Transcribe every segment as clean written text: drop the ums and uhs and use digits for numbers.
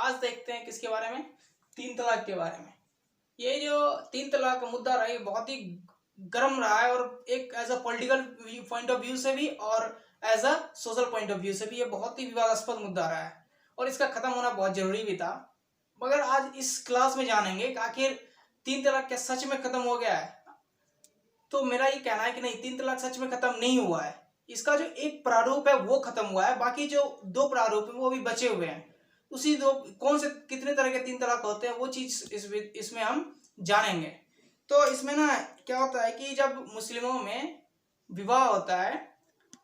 आज देखते हैं किसके बारे में, तीन तलाक के बारे में। ये जो तीन तलाक का मुद्दा रहा है बहुत ही गर्म रहा है और एक as a political point of view से भी और as a social point of view से भी ये बहुत ही विवादास्पद मुद्दा रहा है और इसका खत्म होना बहुत जरूरी भी था। मगर आज इस क्लास में जानेंगे कि आखिर तीन तलाक क्या सच में खत्म हो गया है। तो मेरा ये कहना है कि नहीं, तीन तलाक सच में खत्म नहीं हुआ है। इसका जो एक प्रारूप है वो खत्म हुआ है, बाकी जो दो प्रारूप है वो भी बचे हुए हैं। उसी दो कौन से कितने तरह के तीन तलाक होते हैं वो चीज इसमें हम जानेंगे। तो इसमें ना क्या होता है कि जब मुस्लिमों में विवाह होता है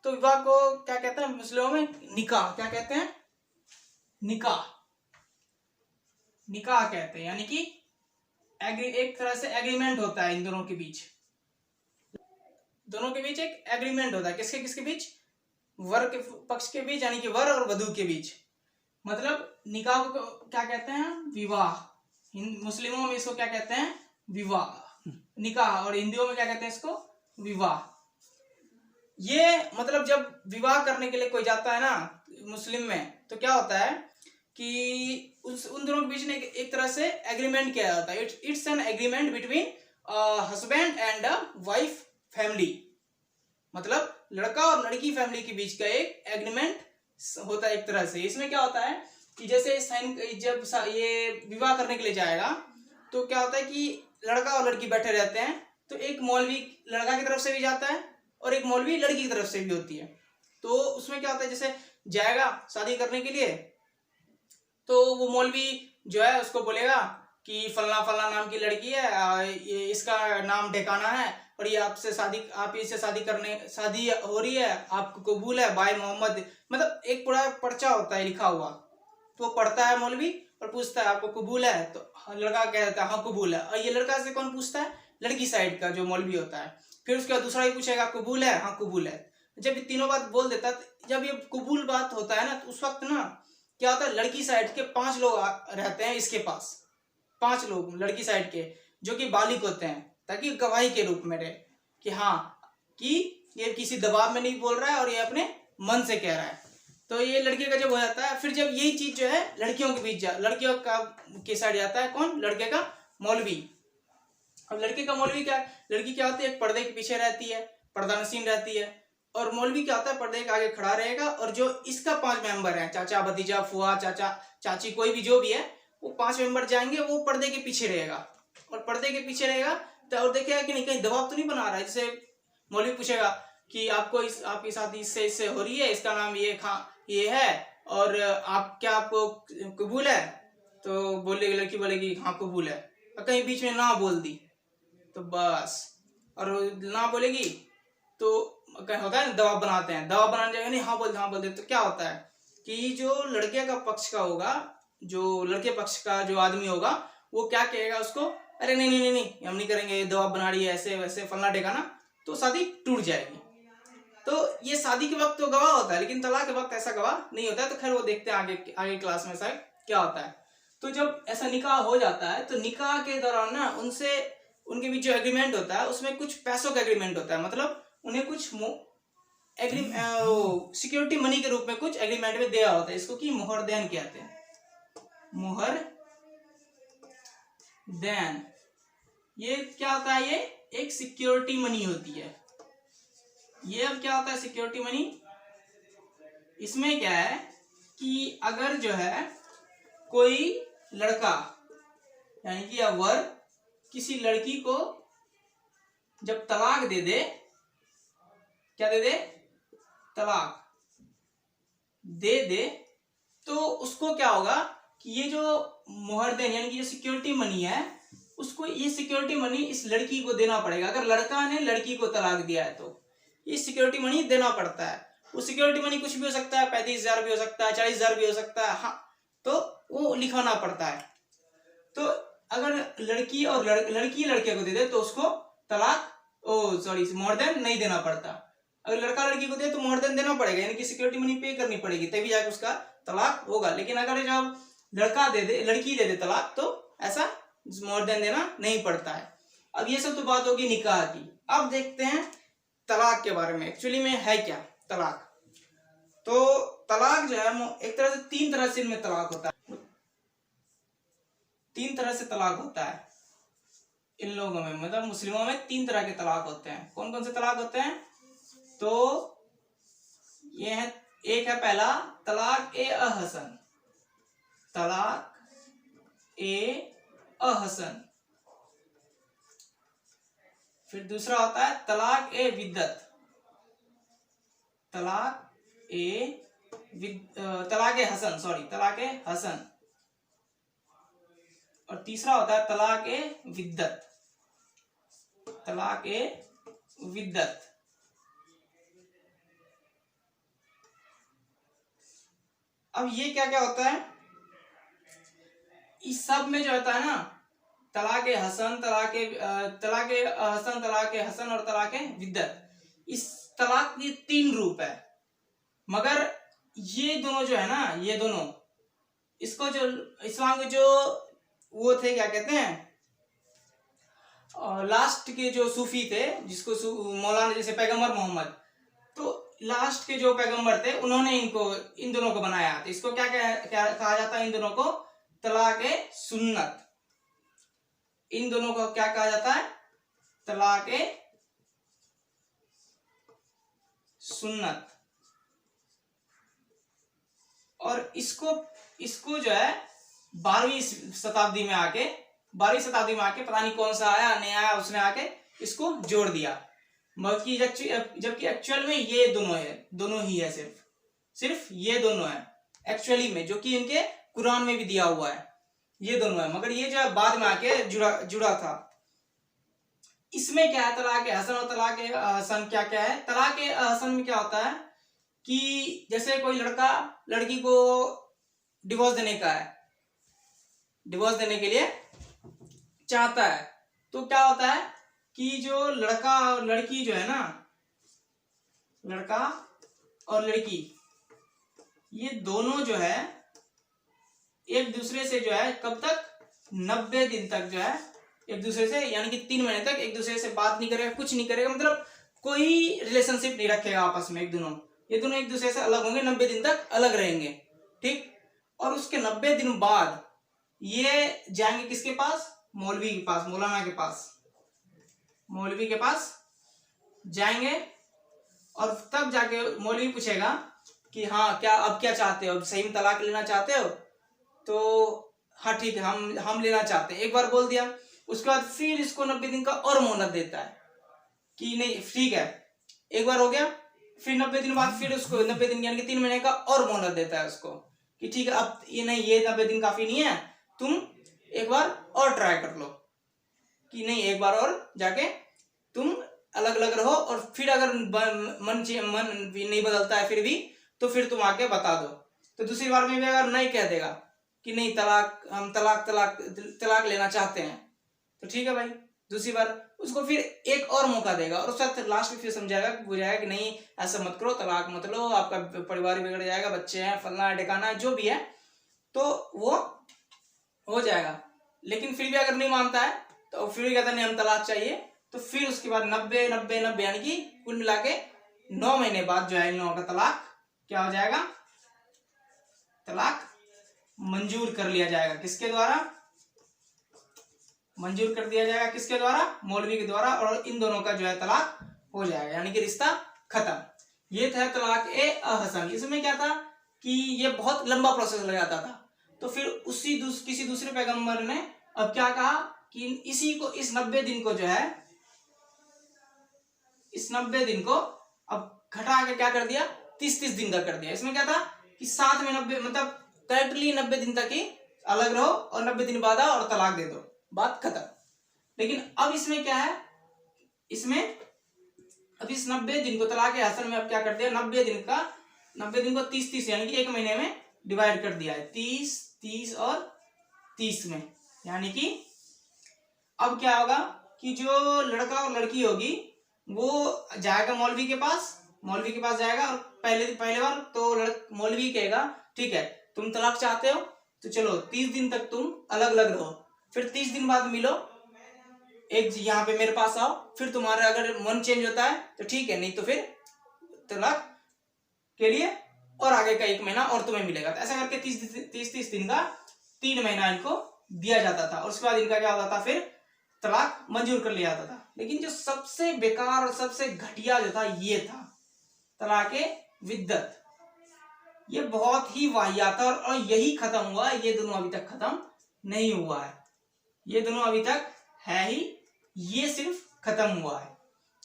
तो विवाह को क्या कहते हैं मुस्लिमों में, निकाह। क्या कहते हैं? निकाह। निकाह कहते हैं, यानी कि एक तरह से एग्रीमेंट होता है इन दोनों के बीच। दोनों के बीच एक एग्रीमेंट होता है, किसके किसके बीच? वर के पक्ष के बीच, यानी कि वर और वधू के बीच। मतलब निकाह को क्या कहते हैं? विवाह। मुस्लिमों में इसको क्या कहते हैं? विवाह, निकाह। और हिंदियों में क्या कहते हैं इसको? विवाह। ये मतलब जब विवाह करने के लिए कोई जाता है ना मुस्लिम में, तो क्या होता है कि उन दोनों के बीच में एक तरह से एग्रीमेंट किया जाता है। It's an agreement between husband and wife family. मतलब लड़का और लड़की फैमिली के बीच का एक एग्रीमेंट होता है एक तरह से। इसमें क्या होता है कि जैसे जब ये विवाह करने के लिए जाएगा तो क्या होता है कि लड़का और लड़की बैठे रहते हैं, तो एक मौलवी लड़का की तरफ से भी जाता है और एक मौलवी लड़की की तरफ से भी होती है। तो उसमें क्या होता है, जैसे जाएगा शादी करने के लिए तो वो मौलवी जो है उसको बोलेगा कि फलना फलना नाम की लड़की है, ये इसका नाम ठिकाना है और ये आप इससे शादी हो रही है, आपको कबूल है भाई मोहम्मद। मतलब एक पूरा पर्चा होता है लिखा हुआ, तो वो पढ़ता है मौलवी और पूछता है आपको कबूल है, तो लड़का कहता है हाँ कबूल है। और ये लड़का से कौन पूछता है? लड़की साइड का जो मौलवी होता है। फिर उसके बाद दूसरा ही पूछेगा कबूल है? हाँ कबूल है। जब ये तीनों बात बोल देता है, जब ये कबूल बात होता है ना, तो उस वक्त ना क्या होता है, लड़की साइड के 5 लोग रहते हैं इसके पास। 5 लोग लड़की साइड के जो कि बालिग होते हैं, ताकि गवाही के रूप में रहे कि हाँ कि ये किसी दबाव में नहीं बोल रहा है और ये अपने मन से कह रहा है। तो ये लड़के का जब हो जाता है, फिर जब यही चीज जो है लड़कियों के बीच लड़कियों का के साइड जाता है कौन? लड़के का मौलवी। अब लड़के का मौलवी क्या, लड़की क्या होती है पर्दे के पीछे रहती है, पर्दानशीन रहती है, और मौलवी क्या होता है पर्दे के आगे खड़ा रहेगा। और जो इसका 5 मेंबर है, चाचा भतीजा फुआ चाचा चाची कोई भी जो भी है, वो 5 मेंबर जाएंगे, वो पर्दे के पीछे रहेगा। और पर्दे के पीछे रहेगा तो और देखेगा कि नहीं कहीं दबाव तो नहीं बना रहा है। जैसे मौलवी पूछेगा कि आपकी शादी इससे हो रही है, इसका नाम ये है और आपको कबूल है? तो बोलेगी लड़की बोलेगी हाँ कबूल है। और कहीं बीच में ना बोल दी तो बस, और ना बोलेगी तो होता है दबाव बनाते हैं, दबाव बनाने जाएगा नहीं हाँ बोल दे। तो क्या होता है कि जो लड़के का पक्ष का होगा, जो लड़के पक्ष का जो आदमी होगा, वो क्या कहेगा उसको, अरे नहीं नहीं नहीं हम नहीं करेंगे, दबाव बना रही है ऐसे वैसे फलना ठिकाना, तो शादी टूट जाएगी। तो ये शादी के वक्त तो गवाह होता है, लेकिन तलाक के वक्त ऐसा गवाह नहीं होता है। तो खैर वो देखते हैं आगे क्लास में शायद क्या होता है। तो जब ऐसा निकाह हो जाता है तो निकाह के दौरान ना उनके बीच जो एग्रीमेंट होता है उसमें कुछ पैसों का एग्रीमेंट होता है। मतलब उन्हें कुछ सिक्योरिटी मनी के रूप में कुछ एग्रीमेंट में दिया होता है। इसको कि मोहर देन कहते हैं, मोहर देन। ये क्या होता है? ये एक सिक्योरिटी मनी होती है। ये अब क्या होता है सिक्योरिटी मनी? इसमें क्या है कि अगर जो है कोई लड़का यानी कि या वर किसी लड़की को जब तलाक दे दे, क्या दे दे? तलाक दे दे, तो उसको क्या होगा कि ये जो मोहर देन यानी कि जो सिक्योरिटी मनी है, उसको ये सिक्योरिटी मनी इस लड़की को देना पड़ेगा। अगर लड़का ने लड़की को तलाक दिया है तो ये सिक्योरिटी मनी देना पड़ता है। वो सिक्योरिटी मनी कुछ भी हो सकता है, 35,000 भी हो सकता है, 40,000 भी हो सकता है, हाँ, तो वो लिखवाना पड़ता है। तो अगर लड़की और लड़की लड़के को दे दे तो उसको तलाक मोहर देन नहीं देना पड़ता। अगर लड़का लड़की को दे तो मोहर देन देना पड़ेगा, यानी कि सिक्योरिटी मनी पे करनी पड़ेगी, तभी जाकर उसका तलाक होगा। लेकिन अगर जब लड़का दे दे लड़की दे दे तलाक, तो ऐसा मोहर देन देना नहीं पड़ता है। अब ये सब तो बात होगी निकाह की। अब देखते हैं तलाक के बारे में, एक्चुअली में है क्या तलाक। तो तलाक जो है एक तरह से 3 तरह से इनमें तलाक होता है। 3 तरह से तलाक होता है इन लोगों में, मतलब मुस्लिमों में 3 तरह के तलाक होते हैं। कौन कौन से तलाक होते हैं? तो ये है, एक है पहला तलाक ए अहसन, तलाक ए अहसन। फिर दूसरा होता है तलाक ए विद्दत, तलाक ए हसन, सॉरी तलाक ए हसन। और तीसरा होता है तलाक ए विद्दत, तलाक ए विद्दत। अब ये क्या क्या होता है इस सब में, जो होता है ना तलाक ए हसन, तलाक ए हसन, तलाक ए हसन और तलाक ए विद्दत, इस तलाक के 3 रूप है। मगर ये दोनों जो है ना, ये दोनों, इसको जो इस्लाम के जो वो थे, क्या कहते हैं, लास्ट के जो सूफी थे, जिसको मौलाना, जैसे पैगंबर मोहम्मद, तो लास्ट के जो पैगंबर थे उन्होंने इन दोनों को बनाया। तो इसको क्या कहा जाता है? इन दोनों को तलाक ए सुन्नत। इन दोनों को क्या कहा जाता है? तलाक ए सुन्नत। और इसको जो है 12वीं शताब्दी में आके पता नहीं कौन सा आया, नया आया, उसने आके इसको जोड़ दिया। जबकि एक्चुअल में ये दोनों ही है, सिर्फ ये दोनों है एक्चुअली में, जो कि इनके कुरान में भी दिया हुआ है, ये दोनों है। मगर ये जो बाद में आके जुड़ा था। इसमें क्या है, तलाक ए हसन और तलाक ए हसन क्या क्या है? तलाक ए हसन में क्या होता है कि जैसे कोई लड़का लड़की को डिवोर्स देने का है, डिवोर्स देने के लिए चाहता है, तो क्या होता है कि जो लड़का और लड़की जो है ना, लड़का और लड़की, ये दोनों जो है एक दूसरे से जो है कब तक? 90 दिन तक जो है एक दूसरे से, यानी कि 3 महीने तक एक दूसरे से बात नहीं करेगा, कुछ नहीं करेगा, मतलब कोई रिलेशनशिप नहीं रखेगा आपस में। ये दोनों एक दूसरे से अलग होंगे, 90 दिन तक अलग रहेंगे, ठीक। और उसके 90 दिन बाद ये जाएंगे किसके पास? मौलवी के पास, मौलाना के पास, मौलवी के पास जाएंगे। और तब जाके मौलवी पूछेगा कि हाँ, क्या चाहते हो? सही में तलाक लेना चाहते हो? तो हाँ ठीक है, हम लेना चाहते हैं, एक बार बोल दिया। उसके बाद फिर इसको 90 दिन का और मोहलत देता है कि नहीं ठीक है, एक बार हो गया। फिर 90 दिन बाद फिर उसको 90 दिन यानी कि 3 महीने का और मोहलत देता है उसको कि ठीक है, अब ये 90 दिन काफी नहीं है, तुम एक बार और ट्राई कर लो, कि नहीं एक बार और जाके तुम अलग अलग रहो, और फिर अगर मन भी नहीं बदलता है फिर भी, तो फिर तुम आके बता दो। तो दूसरी बार में भी अगर नहीं कह देगा कि नहीं हम तलाक लेना चाहते हैं, तो ठीक है भाई, दूसरी बार उसको फिर एक और मौका देगा, और उसके बाद लास्ट में फिर बुझाएगा कि नहीं ऐसा मत करो, तलाक मत लो, आपका परिवार बिगड़ जाएगा, बच्चे हैं, फलना है ढिकाना है, जो भी है, तो वो हो जाएगा। लेकिन फिर भी अगर नहीं मानता है तो फिर भी कहता नहीं हम तलाक चाहिए, तो फिर उसके बाद 90 यानी कि कुल मिला के 9 महीने बाद जो है इन लोगों का तलाक क्या हो जाएगा? तलाक मंजूर कर लिया जाएगा। किसके द्वारा मंजूर कर दिया जाएगा? किसके द्वारा? मौलवी के द्वारा। और इन दोनों का जो है तलाक हो जाएगा, यानी कि रिश्ता खत्म। ये था तलाक ए अहसन। इसमें क्या था कि ये बहुत लंबा प्रोसेस लग जाता था। तो फिर किसी दूसरे पैगंबर ने अब क्या कहा कि इस 90 दिन को जो है, इस 90 दिन को अब घटा के क्या कर दिया? 30 दिन का कर दिया। इसमें क्या था कि साथ में 90 मतलब करेक्टली 90 दिन तक ही अलग रहो, और 90 दिन बाद आओ और तलाक दे दो, बात खत्म। लेकिन अब इसमें क्या है, इसमें अब इस 90 दिन को तलाक ए हसन में अब क्या कर दिया? 90 दिन को 30 यानी कि 1 महीने में डिवाइड कर दिया है, 30 और 30 में। यानी कि अब क्या होगा कि जो लड़का और लड़की होगी वो जाएगा मौलवी के पास जाएगा, और पहले बार तो मौलवी कहेगा ठीक है तुम तलाक चाहते हो तो चलो 30 दिन तक तुम अलग अलग रहो, फिर 30 दिन बाद मिलो, एक यहाँ पे मेरे पास आओ, फिर तुम्हारा अगर मन चेंज होता है तो ठीक है, नहीं तो फिर तलाक के लिए और आगे का 1 महीना और तुम्हें मिलेगा। तो ऐसा करके 30 दिन का 3 महीना इनको दिया जाता था और उसके बाद इनका क्या होता था, फिर तलाक मंजूर कर लिया जाता था। लेकिन जो सबसे बेकार और सबसे घटिया जो था ये था तलाक़े विद्दत। ये बहुत ही वाहियात था और यही खत्म हुआ, ये दोनों अभी तक खत्म नहीं हुआ है। ये दोनों अभी तक है ही, ये सिर्फ खत्म हुआ है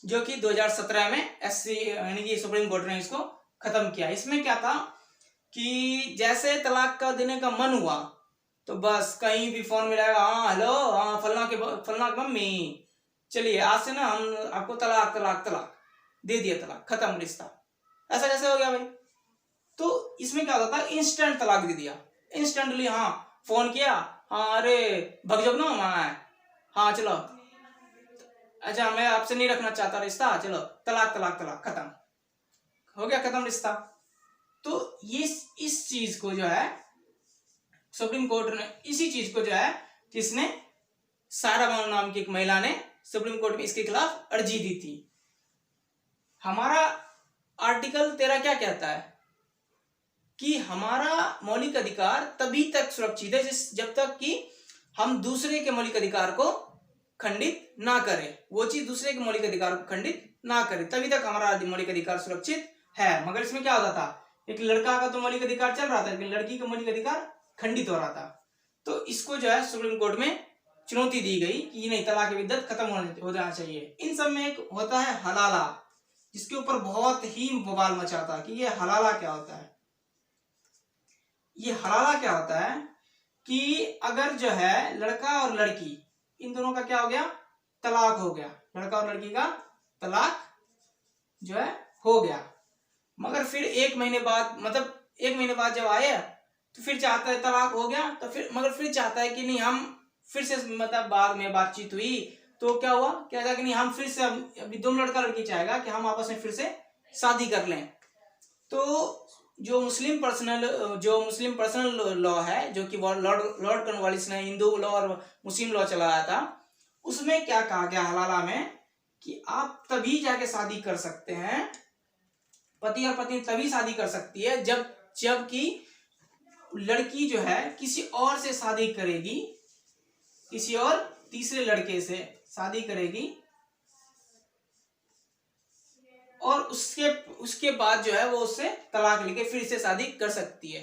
जो कि 2017 में एससी यानी कि सुप्रीम कोर्ट ने इसको खत्म किया। इसमें क्या था कि जैसे तलाक का देने का मन हुआ तो बस कहीं भी फोन मिलाएगा, हाँ हेलो, हाँ फलना की मम्मी, चलिए आज से ना हम आपको तलाक तलाक तलाक दे दिया, तलाक खत्म रिश्ता, ऐसा कैसे हो गया भाई। तो इसमें क्या होता था, इंस्टेंट तलाक दे दिया इंस्टेंटली। हाँ फोन किया, हाँ अरे भग जाओ ना मैं, हाँ चलो अच्छा मैं आपसे नहीं रखना चाहता रिश्ता, चलो तलाक तलाक तलाक, खत्म हो गया, खत्म रिश्ता। तो ये इस चीज को जो है सुप्रीम कोर्ट ने, इसी चीज को जो है किसने, सारा बानो नाम की एक महिला ने सुप्रीम कोर्ट में इसके खिलाफ अर्जी दी थी। हमारा आर्टिकल 13 क्या कहता है कि हमारा मौलिक अधिकार तभी तक सुरक्षित है जब तक कि हम दूसरे के मौलिक अधिकार को खंडित ना करें, वो चीज दूसरे के मौलिक अधिकार को खंडित ना करे, तभी तक हमारा मौलिक अधिकार सुरक्षित है। मगर इसमें क्या होता था, एक लड़का का तो मौलिक अधिकार चल रहा था लेकिन लड़की का मौलिक अधिकार खंडित हो रहा था। तो इसको जो है सुप्रीम कोर्ट में चुनौती दी गई कि नहीं, तलाक विद्दत खत्म हो जाना चाहिए। इन सब में एक होता है हलाला, जिसके ऊपर बहुत ही बवाल मचा था कि ये हलाला क्या होता है। ये हलाला क्या होता है कि अगर जो है लड़का और लड़की इन दोनों का क्या हो गया, तलाक हो गया, लड़का और लड़की का तलाक जो है हो गया, मगर फिर 1 महीने बाद, मतलब 1 महीने बाद जब आए तो फिर चाहता है, तलाक हो गया तो फिर, मगर फिर चाहता है कि नहीं हम फिर से, मतलब बाद में बातचीत हुई तो क्या हुआ, क्या था कि नहीं हम फिर से, अभी दोनों लड़का लड़की चाहेगा कि हम आपस में फिर से शादी कर लें। तो जो मुस्लिम पर्सनल लॉ है, जो कि लॉर्ड कॉर्नवालिस ने हिंदू लॉ और मुस्लिम लॉ चलाया था, उसमें क्या कहा गया हलाला में कि आप तभी जाके शादी कर सकते हैं, पति और पत्नी तभी शादी कर सकती है जबकि लड़की जो है किसी और से शादी करेगी, किसी और तीसरे लड़के से शादी करेगी और उसके बाद जो है वो उससे तलाक लेके फिर से शादी कर सकती है।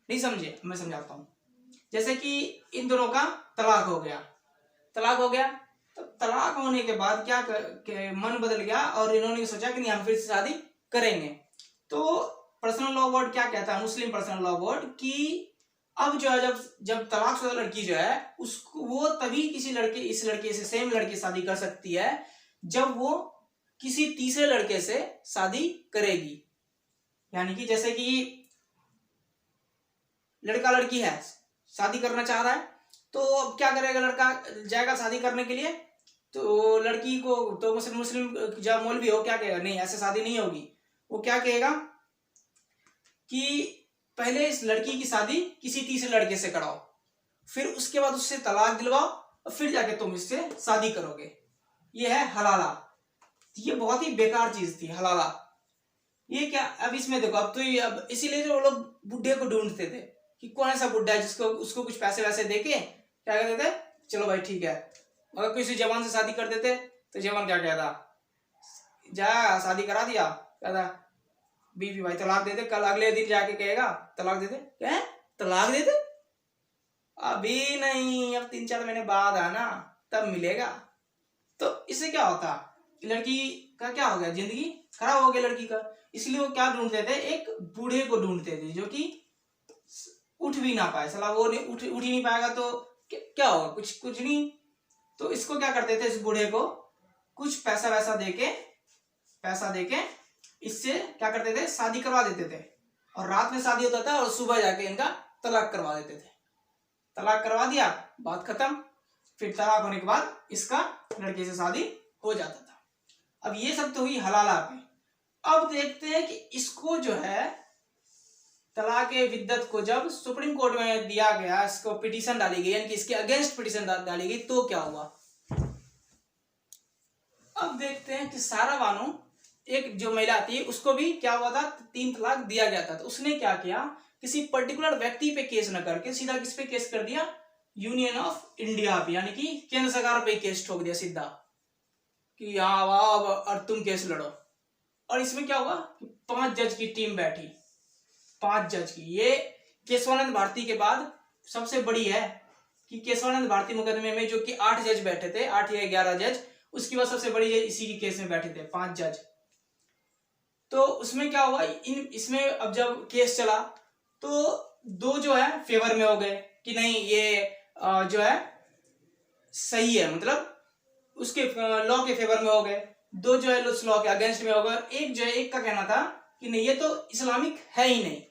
नहीं समझे, मैं समझाता हूं। जैसे कि इन दोनों का तलाक हो गया तो तलाक होने के बाद क्या मन बदल गया और इन्होंने सोचा कि नहीं हम फिर से शादी करेंगे। तो पर्सनल लॉ बोर्ड क्या कहता है, मुस्लिम पर्सनल लॉ बोर्ड, कि अब जो है जब तलाकशुदा लड़की जो है उसको, वो तभी इस लड़के से, सेम लड़की शादी कर सकती है जब वो किसी तीसरे लड़के से शादी करेगी। यानी कि जैसे कि लड़का लड़की है, शादी करना चाह रहा है, तो अब क्या करेगा, लड़का जाएगा शादी करने के लिए, तो लड़की को तो मुस्लिम जब मौलवी हो क्या कहेगा, नहीं ऐसे शादी नहीं होगी। वो क्या कहेगा कि पहले इस लड़की की शादी किसी तीसरे लड़के से कराओ, फिर उसके बाद उससे तलाक दिलवाओ और फिर जाके तुम इससे शादी करोगे। ये है हलाला। ये बहुत ही बेकार चीज थी हलाला। ये क्या, अब इसमें देखो, अब इसीलिए जो लोग बुढ़े को ढूंढते थे कि कौन ऐसा बुढ़ा है जिसको उसको कुछ पैसे वैसे देके क्या कहते थे, चलो भाई ठीक है। अगर किसी जवान से शादी कर देते तो जवान क्या कहता, जा शादी करा दिया, कहता बीवी भाई तलाक दे दे, कल अगले दिन जाके कहेगा तलाक दे दे, क्या तलाक दे दे, अभी नहीं, अब 3-4 महीने बाद आना तब मिलेगा। तो इससे क्या होता, लड़की का क्या हो गया, जिंदगी खराब हो गया लड़की का। इसलिए वो क्या ढूंढते थे, एक बूढ़े को ढूंढते थे जो कि उठ भी ना पाए, सलाह वो उठ ही नहीं पाएगा तो क्या होगा, कुछ नहीं। तो इसको क्या करते थे, इस बूढ़े को कुछ पैसा देके इससे क्या करते थे, शादी करवा देते थे, और रात में शादी होता था और सुबह जाके इनका तलाक करवा देते थे। तलाक करवा दिया, बात खत्म। फिर तलाक होने के बाद इसका लड़के से शादी हो जाता था। अब ये सब तो हुई हलाला पे। अब देखते हैं कि इसको जो है तलाक विद्दत को जब सुप्रीम कोर्ट में दिया गया, इसको पिटीशन डाली गई, यानी कि इसके अगेंस्ट पिटीशन डाली गई, तो क्या हुआ। अब देखते हैं कि सारा बानो, एक जो महिला थी, उसको भी क्या हुआ था, 3 तलाक दिया गया था। तो उसने क्या किया, किसी पर्टिकुलर व्यक्ति पे केस न करके सीधा किस पे केस कर दिया, यूनियन ऑफ इंडिया पे, यानी कि केंद्र सरकार पे केस ठोक दिया सीधा कि हाँ वाह और तुम केस लड़ो। और इसमें क्या हुआ कि 5 जज की टीम बैठी, 5 जज की। ये केशवानंद भारती के बाद सबसे बड़ी है कि केशवानंद भारती मुकदमे में जो कि 8 जज बैठे थे, 8 या 11 जज, उसकी बाद सबसे बड़ी जज इसी की केस में बैठे थे 5 जज। तो उसमें क्या हुआ, इसमें अब जब केस चला तो 2 जो है फेवर में हो गए कि नहीं ये जो है सही है, मतलब उसके लॉ के फेवर में हो गए। 2 जो है उस लॉ के अगेंस्ट में हो गए। एक जो है, एक का कहना था कि नहीं ये तो इस्लामिक है ही नहीं।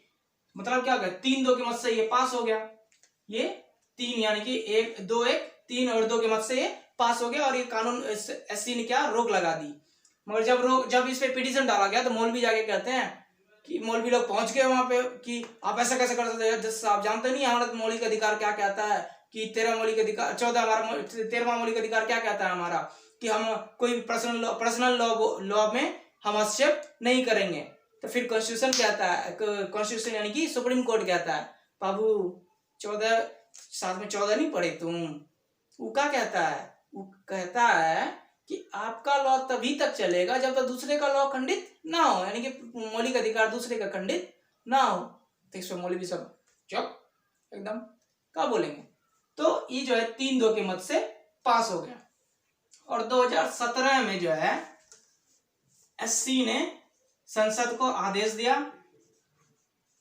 मतलब क्या हो गया, 3-2 के मत से ये पास हो गया। ये 3 यानी कि 1-2-1 3 और 2 के मत से ये पास हो गया और ये कानून एससी ने क्या रोक लगा दी। मगर जब इस पे पिटीशन डाला गया तो मौलवी जाके कहते हैं कि मौलवी लोग पहुंच गए वहां पे कि आप ऐसा कैसे कर सकते हैं जज साहब, जानते नहीं हमारा मौलिक अधिकार क्या कहता है कि 13 मौलिक अधिकार 13वां मौलिक अधिकार क्या कहता है हमारा कि हम कोई पर्सनल लॉ में हम हस्तक्षेप नहीं करेंगे। तो फिर कॉन्स्टिट्यूशन कहता है, कॉन्स्टिट्यूशन यानी कि सुप्रीम कोर्ट कहता है बाबू 14 साथ में 14 नहीं पढ़े तुम, वो क्या कहता है, वो कहता है कि आपका लॉ तभी तक चलेगा जब तक दूसरे का लॉ खंडित ना हो, यानी कि मौलिक अधिकार दूसरे का खंडित ना हो। तो इस पर मौलवी सब चुप एकदम, क्या बोलेंगे। तो ये जो है 3-2 के मत से पास हो गया। और 2017 में जो है एससी ने संसद को आदेश दिया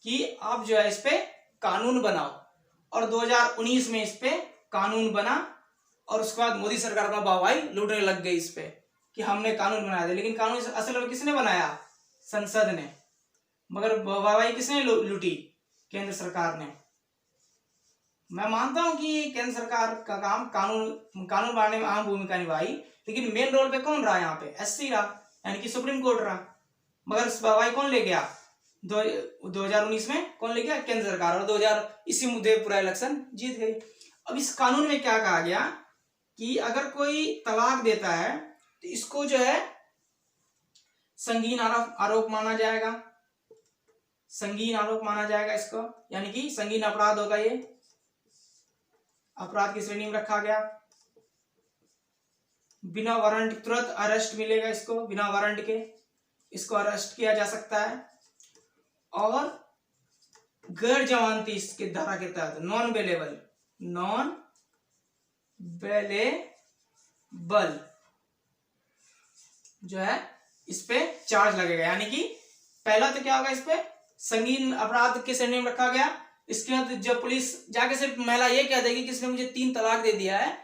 कि आप जो है इस पे कानून बनाओ, और 2019 में इस पे कानून बना। और उसके बाद मोदी सरकार का वाहवाही लूटने लग गई इस पे कि हमने कानून बना दिया। लेकिन कानून असल में किसने बनाया, संसद ने, मगर वाहवाही किसने लूटी, केंद्र सरकार ने। मैं मानता हूं कि केंद्र सरकार का काम कानून बनाने में अहम भूमिका निभाई, लेकिन मेन रोल पे कौन रहा, यहाँ पे एससी रहा, यानी कि सुप्रीम कोर्ट रहा। मगर वाहवाही कौन ले गया, 2019 में कौन ले गया, केंद्र सरकार। और 2000 इसी मुद्दे पूरा इलेक्शन जीत गई। अब इस कानून में क्या कहा गया कि अगर कोई तलाक देता है तो इसको जो है संगीन आरोप माना जाएगा, संगीन आरोप माना जाएगा इसको, यानी कि संगीन अपराध होगा, ये अपराध की श्रेणी में रखा गया। बिना वारंट तुरंत अरेस्ट मिलेगा इसको, बिना वारंट के इसको अरेस्ट किया जा सकता है। और गैर जमानती इसके धारा के तहत नॉन बेलेबल जो है इस पे चार्ज लगेगा। यानी कि पहला तो क्या होगा, इस पे संगीन अपराध की श्रेणी में रखा गया। इसके बाद जब पुलिस जाके सिर्फ महिला ये कह देगी कि इसने मुझे 3 तलाक दे दिया है,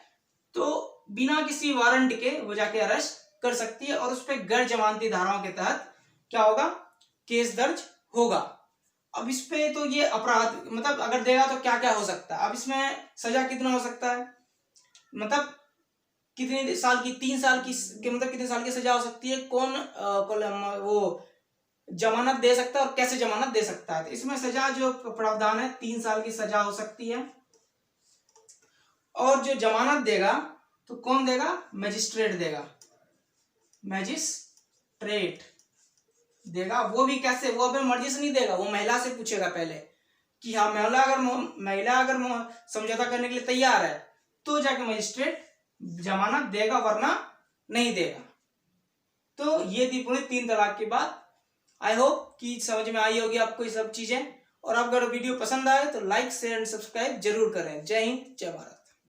तो बिना किसी वारंट के वो जाके अरेस्ट कर सकती है और उस पर गैर जमानती धाराओं के तहत क्या होगा, केस दर्ज होगा। अब इस पे तो ये अपराध मतलब अगर देगा तो क्या क्या हो सकता है। अब इसमें सजा कितना हो सकता है, मतलब कितने साल की, 3 साल की मतलब कितने साल की सजा हो सकती है, कौन वो जमानत दे सकता है और कैसे जमानत दे सकता है। तो इसमें सजा जो प्रावधान है 3 साल की सजा हो सकती है। और जो जमानत देगा तो कौन देगा, मजिस्ट्रेट देगा, मजिस्ट्रेट देगा। वो भी कैसे, वो अपनी मर्जी से नहीं देगा, वो महिला से पूछेगा पहले कि हाँ महिला अगर समझौता करने के लिए तैयार है तो जाके मजिस्ट्रेट जमानत देगा, वरना नहीं देगा। तो ये थी पूरी 3 तलाक की बात। आई होप कि समझ में आई होगी आपको ये सब चीजें। और अगर वीडियो पसंद आए तो लाइक शेयर एंड सब्सक्राइब जरूर करें। जय हिंद, जय भारत।